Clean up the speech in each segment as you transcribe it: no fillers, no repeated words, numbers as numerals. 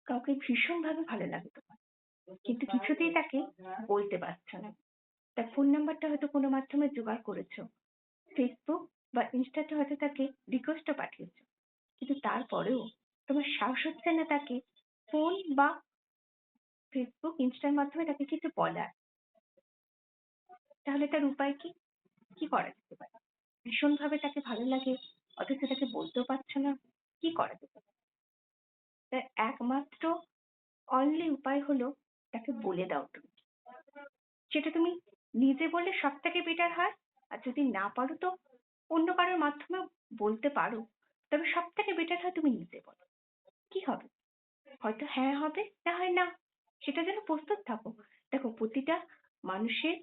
কাউকে ভীষণভাবে ভালো লাগে তোমার, কিন্তু কিছুতেই তাকে বলতে পারছো না। তার ফোন নাম্বারটা হয়তো কোনো মাধ্যমে জোগাড় করেছো, ফেসবুক বা ইনস্টাতে হয়তো তাকে রিকোয়েস্টও পাঠিয়েছো, কিন্তু তারপরেও তোমার সাহস হচ্ছে না তাকে ফোন বা ফেসবুক ইনস্টার মাধ্যমে তাকে কিছু বলার। তাহলে তার উপায় কি? কি করা যেতে পারে? ভীষণভাবে তাকে ভালো লাগে, অথচ তাকে বলতেও পারছো না। কি করা যেতে পারে? তার একমাত্র অনলি উপায় হলো তাকে বলে দাও তুমি। সেটা তুমি নিজে বললে সব থেকে বেটার হয়। আর যদি না পারো তো অন্য কারোর মাধ্যমে বলতে পারো, তবে সব থেকে বেটার হয় তুমি নিজে বলো। কি হবে? হয়তো হ্যাঁ হবে, না হয় না। সেটা যেন প্রস্তুত থাকো। দেখো, প্রতিটা মানুষের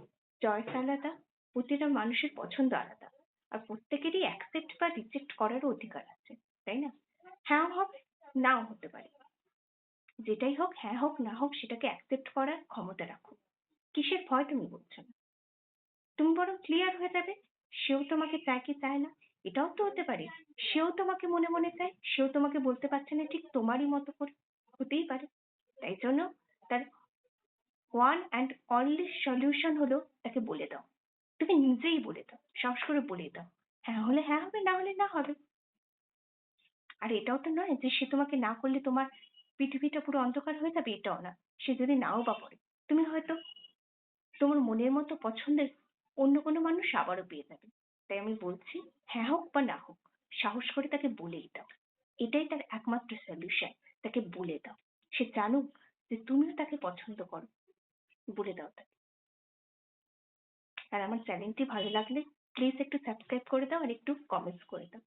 চয়েস আলাদা, প্রতিটা মানুষের পছন্দ আলাদা, আর প্রত্যেকেরই অ্যাকসেপ্ট বা রিজেক্ট করারও অধিকার আছে, তাই না? হ্যাঁ হবে, নাও হতে পারে। যেটাই হোক, হ্যাঁ হোক না হোক, সেটাকে অ্যাকসেপ্ট করার ক্ষমতা রাখো। কিসের ভয় তুমি বুঝছো না? তুমি বরং ক্লিয়ার হয়ে যাবে। সেও তোমাকে চায় কি চায় না, এটাও তো হতে পারে। সেও তোমাকে মনে মনে চায়, সেও তোমাকে বলতে পারছে না ঠিক তোমারই মতো করে। হতেই পারে। তাই জন্য তার ওয়ান অ্যান্ড অনলি সলিউশন হলো তাকে বলে দাও। তুমি নিজেই বলে দাও, সাহস করে বলে দাও। হ্যাঁ হলে হ্যাঁ হবে, না হলে না হবে। আর এটাও তো নয় যে সে তোমাকে না করলে তোমার পৃথিবীটা পুরো অন্ধকার হয়ে যাবে, এটাও না। সে যদি নাও বা করে, তুমি হয়তো তোমার মনের মতো পছন্দের অন্য কোনো মানুষ আবারও পেয়ে যাবে। তাই আমি বলছি, হ্যাঁ হোক বা না হোক, সাহস করে তাকে বলেই দাও। এটাই তার একমাত্র সলিউশন। তাকে বলে দাও। সে জানুক যে তুমিও তাকে পছন্দ করো। বলে দাও তাকে। আর আমার চ্যানেলটি ভালো লাগলে প্লিজ একটু সাবস্ক্রাইব করে দাও আর একটু কমেন্টস করে দাও।